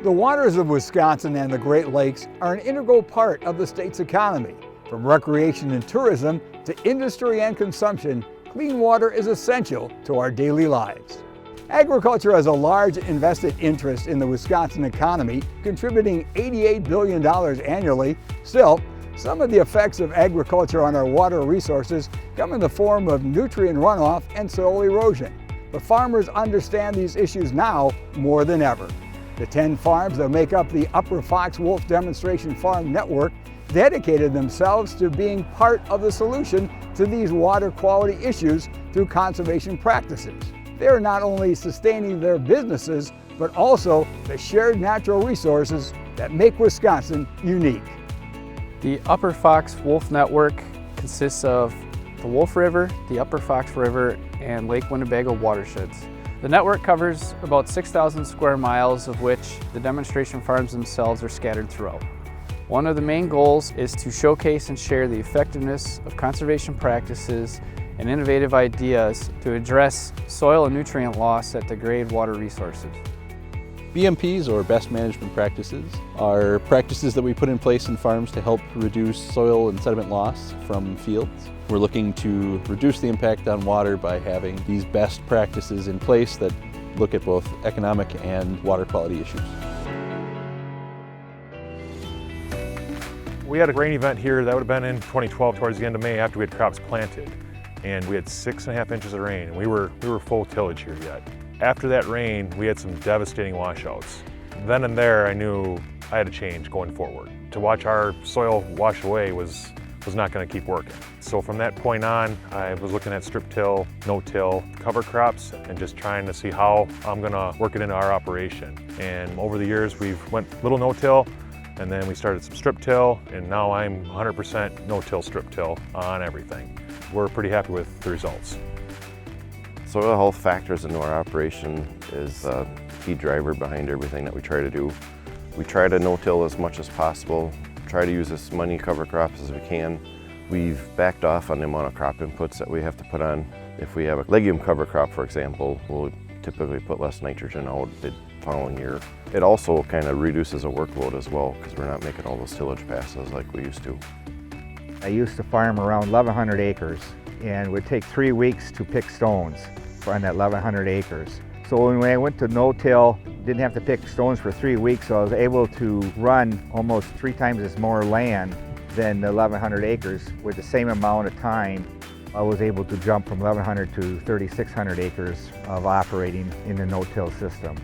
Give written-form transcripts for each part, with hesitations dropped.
The waters of Wisconsin and the Great Lakes are an integral part of the state's economy. From recreation and tourism to industry and consumption, clean water is essential to our daily lives. Agriculture has a large invested interest in the Wisconsin economy, contributing $88 billion annually. Still, some of the effects of agriculture on our water resources come in the form of nutrient runoff and soil erosion. But farmers understand these issues now more than ever. The 10 farms that make up the Upper Fox Wolf Demonstration Farm Network dedicated themselves to being part of the solution to these water quality issues through conservation practices. They are not only sustaining their businesses, but also the shared natural resources that make Wisconsin unique. The Upper Fox Wolf Network consists of the Wolf River, the Upper Fox River, and Lake Winnebago watersheds. The network covers about 6,000 square miles, of which the demonstration farms themselves are scattered throughout. One of the main goals is to showcase and share the effectiveness of conservation practices and innovative ideas to address soil and nutrient loss that degrade water resources. BMPs, or best management practices, are practices that we put in place in farms to help reduce soil and sediment loss from fields. We're looking to reduce the impact on water by having these best practices in place that look at both economic and water quality issues. We had a rain event here that would have been in 2012 towards the end of May after we had crops planted. And we had 6.5 inches of rain, and we were full tillage here yet. After that rain, we had some devastating washouts. Then and there, I knew I had to change going forward. To watch our soil wash away was not going to keep working. So from that point on, I was looking at strip till, no-till, cover crops, and just trying to see how I'm going to work it into our operation. And over the years, we've went little no-till, and then we started some strip till, and now I'm 100% no-till, strip till on everything. We're pretty happy with the results. Soil health factors into our operation is a key driver behind everything that we try to do. We try to no-till as much as possible, try to use as many cover crops as we can. We've backed off on the amount of crop inputs that we have to put on. If we have a legume cover crop, for example, we'll typically put less nitrogen out the following year. It also kind of reduces the workload as well, because we're not making all those tillage passes like we used to. I used to farm around 1,100 acres, and it would take 3 weeks to pick stones on that 1,100 acres. So when I went to no-till, didn't have to pick stones for 3 weeks, so I was able to run almost 3 times as more land than the 1,100 acres with the same amount of time. I was able to jump from 1,100 to 3,600 acres of operating in the no-till system.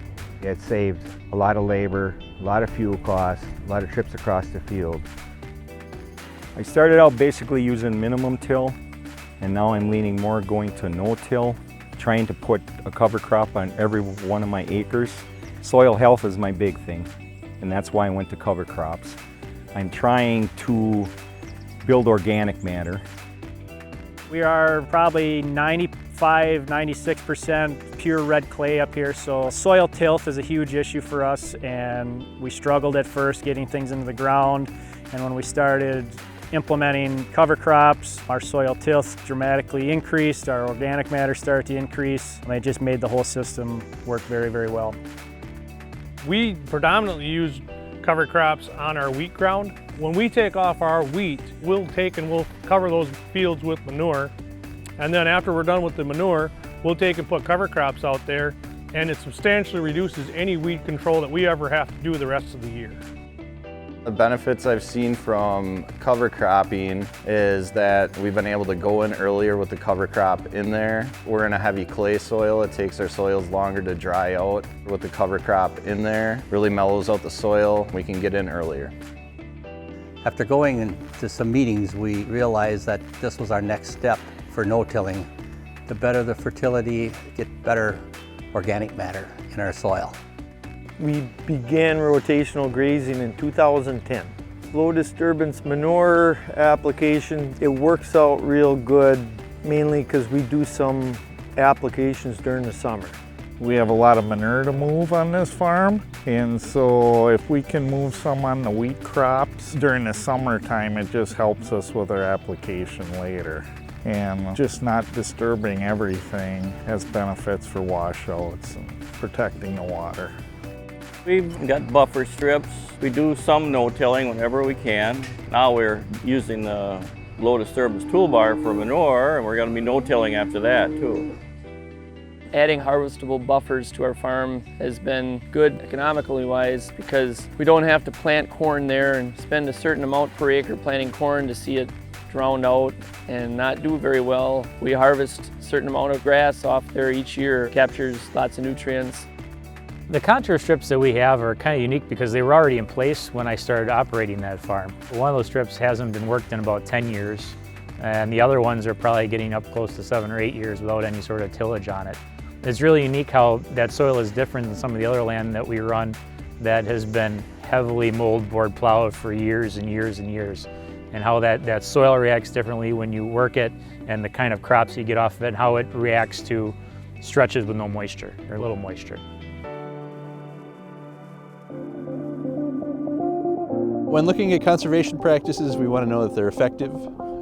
It saved a lot of labor, a lot of fuel costs, a lot of trips across the field. I started out basically using minimum till, and now I'm leaning more going to no-till, trying to put a cover crop on every one of my acres. Soil health is my big thing, and that's why I went to cover crops. I'm trying to build organic matter. We are probably 95–96% pure red clay up here, so soil tilth is a huge issue for us, and we struggled at first getting things into the ground, and when we started implementing cover crops, our soil tilth dramatically increased, our organic matter started to increase, and it just made the whole system work very, very well. We predominantly use cover crops on our wheat ground. When we take off our wheat, we'll cover those fields with manure, and then after we're done with the manure, we'll take and put cover crops out there, and it substantially reduces any weed control that we ever have to do the rest of the year. The benefits I've seen from cover cropping is that we've been able to go in earlier with the cover crop in there. We're in a heavy clay soil. It takes our soils longer to dry out. With the cover crop in there, really mellows out the soil. We can get in earlier. After going into some meetings, we realized that this was our next step for no-tilling. To better the fertility, get better organic matter in our soil. We began rotational grazing in 2010. Low disturbance manure application, it works out real good, mainly because we do some applications during the summer. We have a lot of manure to move on this farm, and so if we can move some on the wheat crops during the summertime, it just helps us with our application later. And just not disturbing everything has benefits for washouts and protecting the water. We've got buffer strips. We do some no-tilling whenever we can. Now we're using the low disturbance toolbar for manure, and we're going to be no-tilling after that too. Adding harvestable buffers to our farm has been good economically wise because we don't have to plant corn there and spend a certain amount per acre planting corn to see it drowned out and not do very well. We harvest a certain amount of grass off there each year, captures lots of nutrients. The contour strips that we have are kind of unique because they were already in place when I started operating that farm. One of those strips hasn't been worked in about 10 years, and the other ones are probably getting up close to 7 or 8 years without any sort of tillage on it. It's really unique how that soil is different than some of the other land that we run that has been heavily moldboard plowed for years and years and years, and how that soil reacts differently when you work it and the kind of crops you get off of it and how it reacts to stretches with no moisture or little moisture. When looking at conservation practices, we want to know that they're effective,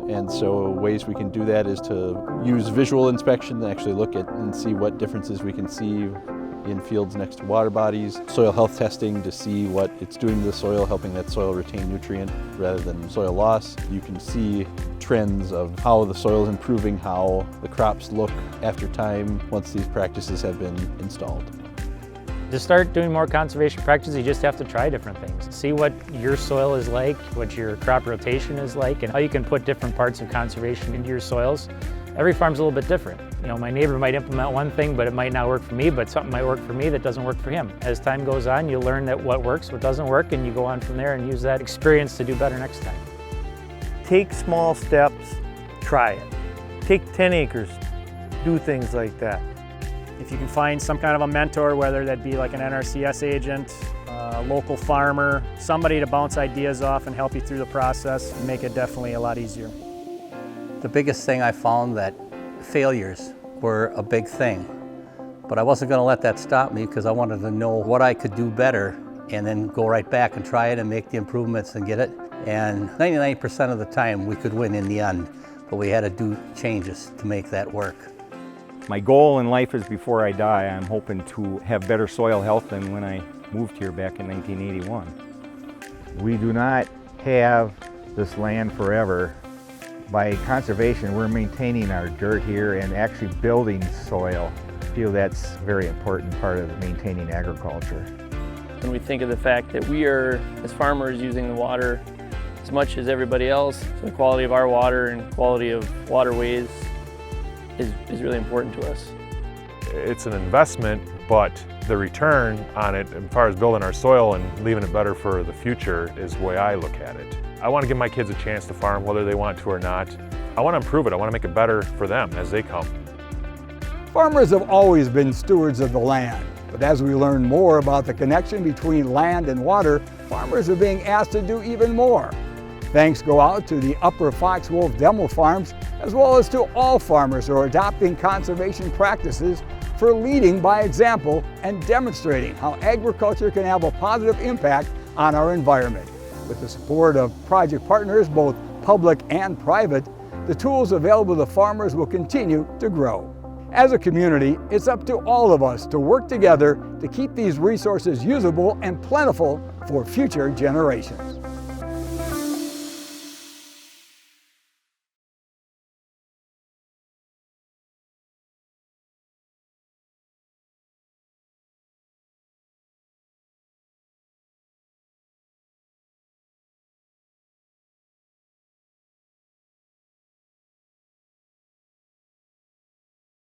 and so ways we can do that is to use visual inspection to actually look at and see what differences we can see in fields next to water bodies, soil health testing to see what it's doing to the soil, helping that soil retain nutrient rather than soil loss. You can see trends of how the soil is improving, how the crops look after time once these practices have been installed. To start doing more conservation practices, you just have to try different things. See what your soil is like, what your crop rotation is like, and how you can put different parts of conservation into your soils. Every farm's a little bit different. You know, my neighbor might implement one thing, but it might not work for me, but something might work for me that doesn't work for him. As time goes on, you learn that what works, what doesn't work, and you go on from there and use that experience to do better next time. Take small steps, try it. Take 10 acres, do things like that. If you can find some kind of a mentor, whether that be like an NRCS agent, a local farmer, somebody to bounce ideas off and help you through the process, make it definitely a lot easier. The biggest thing I found that failures were a big thing, but I wasn't going to let that stop me because I wanted to know what I could do better and then go right back and try it and make the improvements and get it. And 99% of the time we could win in the end, but we had to do changes to make that work. My goal in life is before I die, I'm hoping to have better soil health than when I moved here back in 1981. We do not have this land forever. By conservation, we're maintaining our dirt here and actually building soil. I feel that's a very important part of maintaining agriculture. When we think of the fact that we are, as farmers, using the water as much as everybody else, so the quality of our water and quality of waterways is really important to us. It's an investment, but the return on it, as far as building our soil and leaving it better for the future, is the way I look at it. I want to give my kids a chance to farm, whether they want to or not. I want to improve it. I want to make it better for them as they come. Farmers have always been stewards of the land, but as we learn more about the connection between land and water, farmers are being asked to do even more. Thanks go out to the Upper FoxWolfDemo farms, as well as to all farmers who are adopting conservation practices for leading by example and demonstrating how agriculture can have a positive impact on our environment. With the support of project partners, both public and private, the tools available to farmers will continue to grow. As a community, it's up to all of us to work together to keep these resources usable and plentiful for future generations.